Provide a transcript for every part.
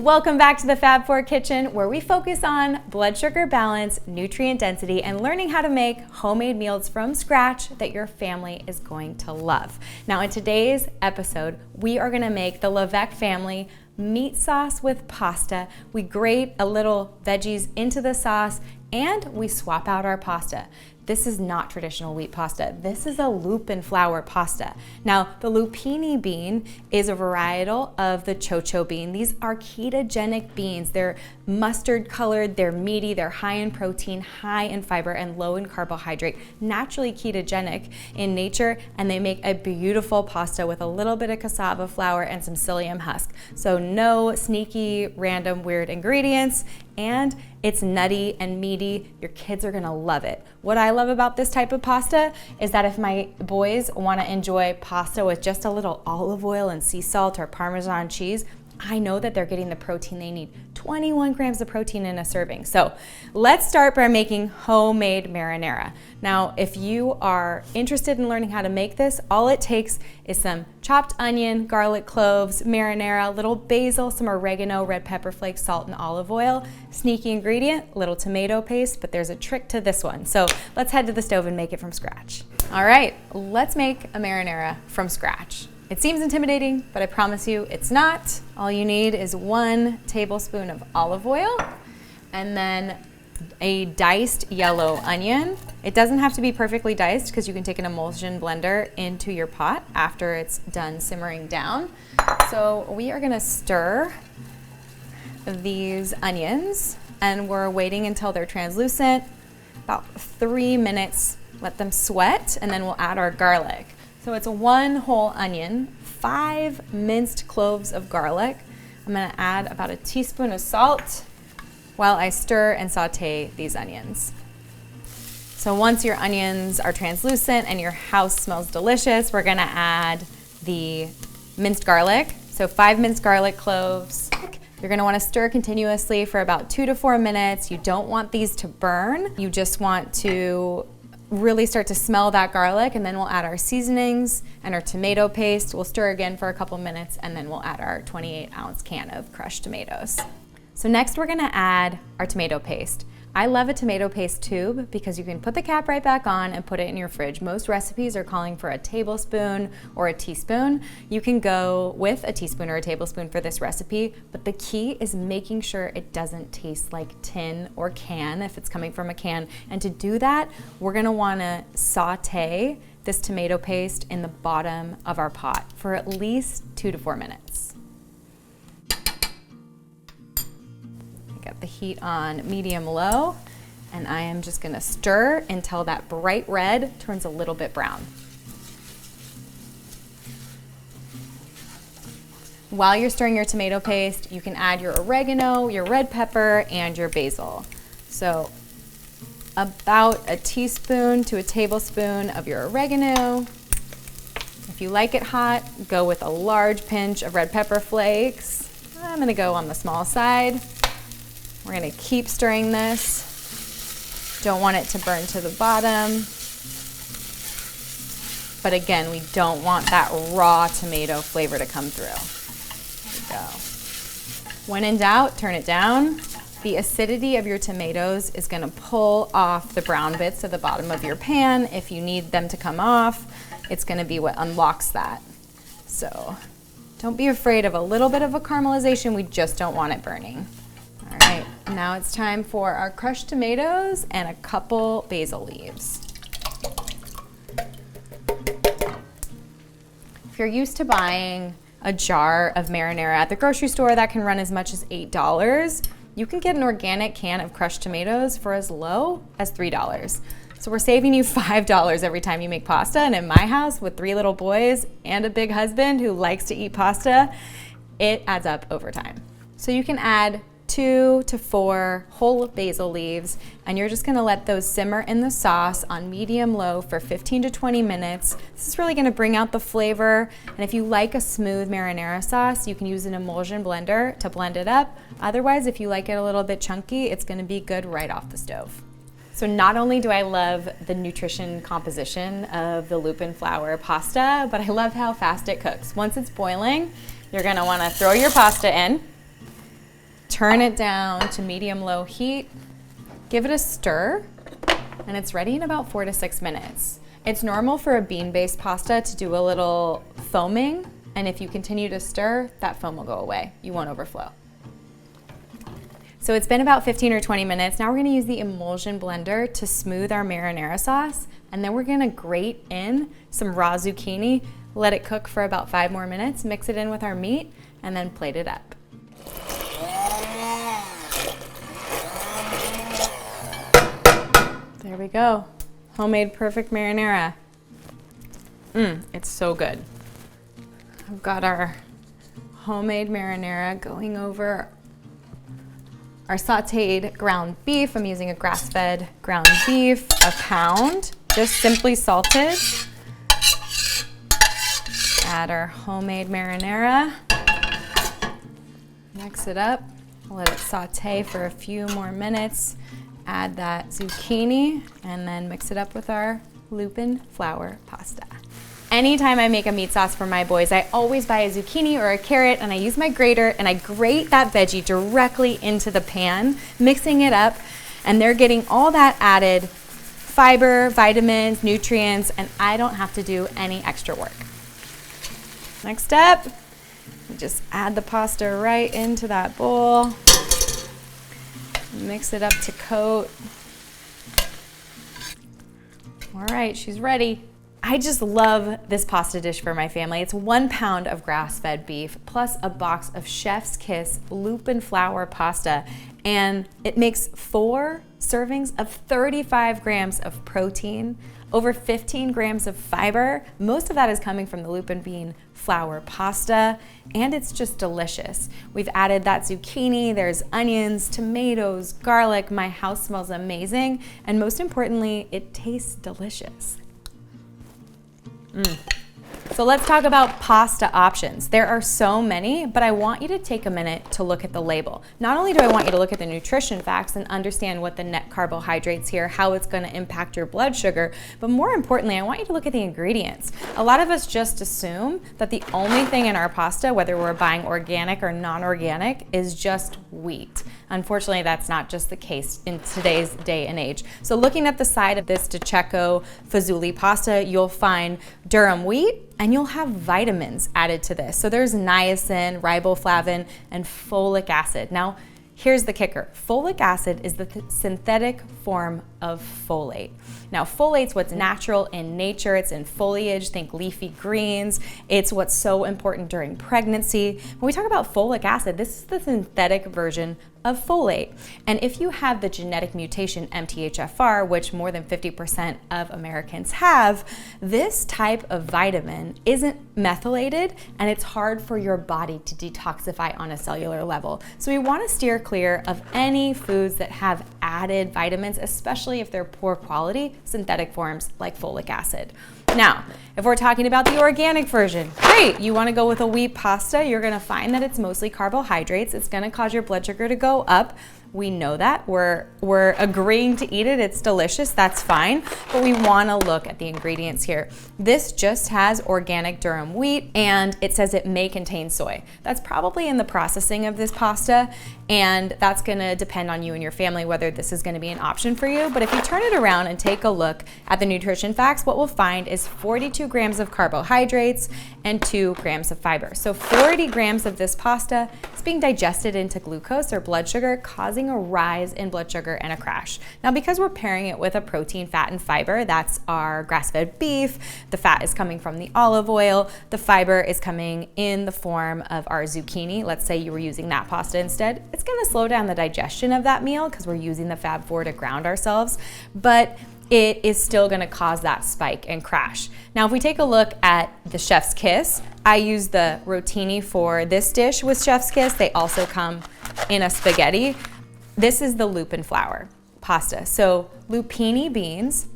Welcome back to the Fab Four Kitchen, where we focus on blood sugar balance, nutrient density, and learning how to make homemade meals from scratch that your family is going to love. Now, in today's episode, we are gonna make the LeVeque family meat sauce with pasta. We grate a little veggies into the sauce and we swap out our pasta. This is not traditional wheat pasta. This is a lupin flour pasta. Now, the lupini bean is a varietal of the chocho bean. These are ketogenic beans. They're mustard colored, they're meaty, they're high in protein, high in fiber, and low in carbohydrate, naturally ketogenic in nature, and they make a beautiful pasta with a little bit of cassava flour and some psyllium husk. So no sneaky, random, weird ingredients, and it's nutty and meaty. Your kids are gonna love it. What I love about this type of pasta is that if my boys wanna enjoy pasta with just a little olive oil and sea salt or Parmesan cheese, I know that they're getting the protein they need. 21 grams of protein in a serving. So let's start by making homemade marinara. Now, if you are interested in learning how to make this, all it takes is some chopped onion, garlic cloves, marinara, little basil, some oregano, red pepper flakes, salt, and olive oil. Sneaky ingredient, little tomato paste, but there's a trick to this one. So let's head to the stove and make it from scratch. All right, let's make a marinara from scratch. It seems intimidating, but I promise you it's not. All you need is 1 tablespoon of olive oil and then a diced yellow onion. It doesn't have to be perfectly diced because you can take an emulsion blender into your pot after it's done simmering down. So we are gonna stir these onions and we're waiting until they're translucent, about 3 minutes, let them sweat, and then we'll add our garlic. So it's 1 whole onion, 5 minced cloves of garlic. I'm gonna add about a teaspoon of salt while I stir and saute these onions. So once your onions are translucent and your house smells delicious, we're gonna add the minced garlic. So 5 minced garlic cloves. You're gonna wanna stir continuously for about 2 to 4 minutes. You don't want these to burn. You just want to really start to smell that garlic, and then we'll add our seasonings and our tomato paste. We'll stir again for a couple minutes, and then we'll add our 28-ounce can of crushed tomatoes. So next we're gonna add our tomato paste. I love a tomato paste tube because you can put the cap right back on and put it in your fridge. Most recipes are calling for a tablespoon or a teaspoon. You can go with a teaspoon or a tablespoon for this recipe, but the key is making sure it doesn't taste like tin or can if it's coming from a can. And to do that, we're gonna wanna saute this tomato paste in the bottom of our pot for at least 2 to 4 minutes. Got the heat on medium-low, and I am just gonna stir until that bright red turns a little bit brown. While you're stirring your tomato paste, you can add your oregano, your red pepper, and your basil. So about a teaspoon to a tablespoon of your oregano. If you like it hot, go with a large pinch of red pepper flakes. I'm gonna go on the small side. We're gonna keep stirring this. Don't want it to burn to the bottom. But again, we don't want that raw tomato flavor to come through. There we go. When in doubt, turn it down. The acidity of your tomatoes is gonna pull off the brown bits at the bottom of your pan. If you need them to come off, it's gonna be what unlocks that. So don't be afraid of a little bit of a caramelization. We just don't want it burning. All right, now it's time for our crushed tomatoes and a couple basil leaves. If you're used to buying a jar of marinara at the grocery store, that can run as much as $8. You can get an organic can of crushed tomatoes for as low as $3. So we're saving you $5 every time you make pasta. And in my house, with 3 little boys and a big husband who likes to eat pasta, it adds up over time. So you can add 2 to 4 whole basil leaves, and you're just gonna let those simmer in the sauce on medium-low for 15 to 20 minutes. This is really gonna bring out the flavor, and if you like a smooth marinara sauce, you can use an emulsion blender to blend it up. Otherwise, if you like it a little bit chunky, it's gonna be good right off the stove. So not only do I love the nutrition composition of the lupin flour pasta, but I love how fast it cooks. Once it's boiling, you're gonna wanna throw your pasta in. turn it down to medium-low heat, give it a stir, and it's ready in about 4 to 6 minutes. It's normal for a bean-based pasta to do a little foaming, and if you continue to stir, that foam will go away. You won't overflow. So it's been about 15 or 20 minutes. Now we're gonna use the emulsion blender to smooth our marinara sauce, and then we're gonna grate in some raw zucchini, let it cook for about 5 more minutes, mix it in with our meat, and then plate it up. There we go. Homemade perfect marinara. It's so good. I've got our homemade marinara going over our sauteed ground beef. I'm using a grass-fed ground beef, a pound, just simply salted. Add our homemade marinara. Mix it up, let it saute for a few more minutes. Add that zucchini and then mix it up with our lupin flour pasta. Anytime I make a meat sauce for my boys, I always buy a zucchini or a carrot and I use my grater and I grate that veggie directly into the pan, mixing it up, and they're getting all that added fiber, vitamins, nutrients, and I don't have to do any extra work. Next up, we just add the pasta right into that bowl. Mix it up to coat. All right, she's ready. I just love this pasta dish for my family. It's 1 pound of grass-fed beef plus a box of Chef's Kiss lupin flour pasta, and it makes 4 servings of 35 grams of protein, over 15 grams of fiber. Most of that is coming from the lupin bean flour pasta, and it's just delicious. We've added that zucchini, there's onions, tomatoes, garlic. My house smells amazing, and most importantly, it tastes delicious. So let's talk about pasta options. There are so many, but I want you to take a minute to look at the label. Not only do I want you to look at the nutrition facts and understand what the net carbohydrates here, how it's gonna impact your blood sugar, but more importantly, I want you to look at the ingredients. A lot of us just assume that the only thing in our pasta, whether we're buying organic or non-organic, is just wheat. Unfortunately, that's not just the case in today's day and age. So looking at the side of this DiCecco Fazooli pasta, you'll find durum wheat, and you'll have vitamins added to this. So there's niacin, riboflavin, and folic acid. Now, here's the kicker. Folic acid is the synthetic form of folate. Now, folate's what's natural in nature. It's in foliage, think leafy greens. It's what's so important during pregnancy. When we talk about folic acid, this is the synthetic version of folate. And if you have the genetic mutation MTHFR, which more than 50% of Americans have, this type of vitamin isn't methylated and it's hard for your body to detoxify on a cellular level. So we want to steer clear of any foods that have added vitamins, especially if they're poor quality synthetic forms like folic acid. Now, if we're talking about the organic version, great, you want to go with a wheat pasta, you're going to find that it's mostly carbohydrates. It's going to cause your blood sugar to go up. We know that. We're agreeing to eat it. It's delicious. That's fine. But we want to look at the ingredients here. This just has organic durum wheat, and it says it may contain soy. That's probably in the processing of this pasta, and that's going to depend on you and your family whether this is going to be an option for you. But if you turn it around and take a look at the nutrition facts, what we'll find is 42 grams of carbohydrates and 2 grams of fiber. So 40 grams of this pasta is being digested into glucose or blood sugar, causing a rise in blood sugar and a crash. Now, because we're pairing it with a protein, fat, and fiber, that's our grass-fed beef, the fat is coming from the olive oil, the fiber is coming in the form of our zucchini. Let's say you were using that pasta instead. It's gonna slow down the digestion of that meal because we're using the Fab Four to ground ourselves, but it is still gonna cause that spike and crash. Now, if we take a look at the Chef's Kiss, I use the rotini for this dish with Chef's Kiss. They also come in a spaghetti. This is the lupin flour pasta. So lupini beans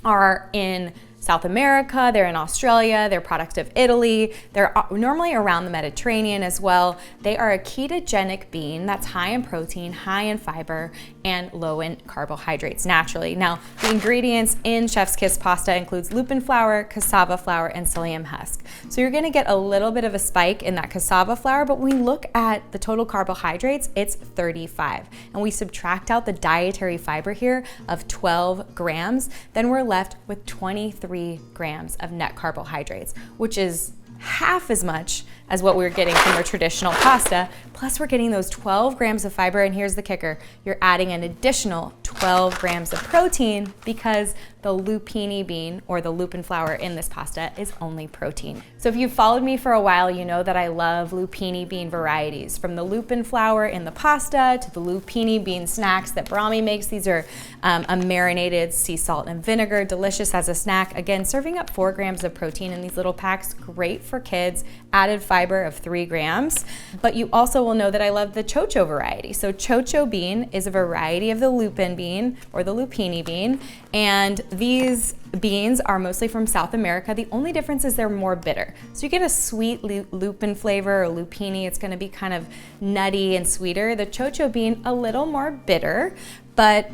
are in South America, they're in Australia, they're products of Italy, they're normally around the Mediterranean as well. They are a ketogenic bean that's high in protein, high in fiber, and low in carbohydrates naturally. Now, the ingredients in Chef's Kiss pasta includes lupin flour, cassava flour, and psyllium husk. So you're gonna get a little bit of a spike in that cassava flour, but when we look at the total carbohydrates, it's 35. And we subtract out the dietary fiber here of 12 grams, then we're left with 23 grams of net carbohydrates, which is half as much as what we're getting from our traditional pasta, plus we're getting those 12 grams of fiber, and here's the kicker, you're adding an additional 12 grams of protein because the lupini bean, or the lupin flour in this pasta, is only protein. So if you've followed me for a while, you know that I love lupini bean varieties, from the lupin flour in the pasta to the lupini bean snacks that Brahmi makes. These are a marinated sea salt and vinegar, delicious as a snack. Again, serving up 4 grams of protein in these little packs, great for kids, added fiber of 3 grams. But you also will know that I love the chocho variety. So chocho bean is a variety of the lupin bean, or the lupini bean, and these beans are mostly from South America. The only difference is they're more bitter. So you get a sweet lupin flavor, or lupini. It's gonna be kind of nutty and sweeter. The chocho bean, a little more bitter. But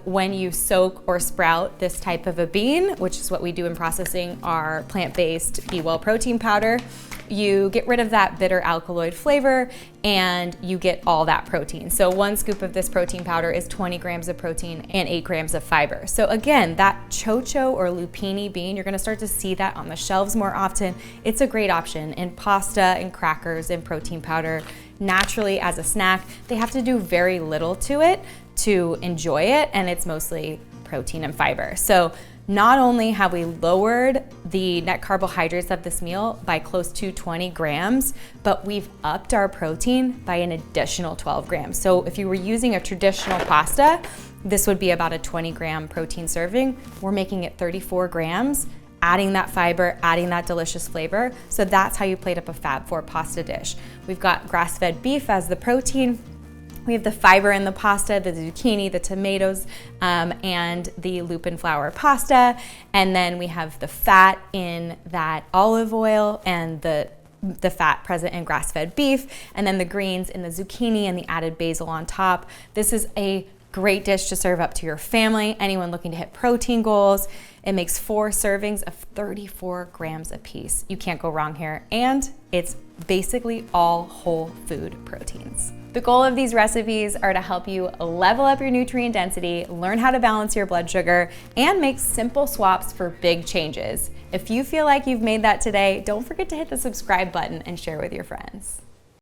when you soak or sprout this type of a bean, which is what we do in processing our plant-based Be Well protein powder, you get rid of that bitter alkaloid flavor and you get all that protein. So 1 scoop of this protein powder is 20 grams of protein and 8 grams of fiber. So again, that chocho or lupini bean, you're gonna start to see that on the shelves more often. It's a great option in pasta and crackers and protein powder. Naturally, as a snack, they have to do very little to it to enjoy it, and it's mostly protein and fiber. So not only have we lowered the net carbohydrates of this meal by close to 20 grams, but we've upped our protein by an additional 12 grams. So if you were using a traditional pasta, this would be about a 20-gram protein serving. We're making it 34 grams, adding that fiber, adding that delicious flavor. So that's how you plate up a Fab Four pasta dish. We've got grass-fed beef as the protein. We have the fiber in the pasta, the zucchini, the tomatoes, and the lupin flour pasta. And then we have the fat in that olive oil and the fat present in grass-fed beef, and then the greens in the zucchini and the added basil on top. This is a great dish to serve up to your family, anyone looking to hit protein goals. It makes 4 servings of 34 grams apiece. You can't go wrong here, and it's basically all whole food proteins. The goal of these recipes are to help you level up your nutrient density, learn how to balance your blood sugar, and make simple swaps for big changes. If you feel like you've made that today, don't forget to hit the subscribe button and share with your friends.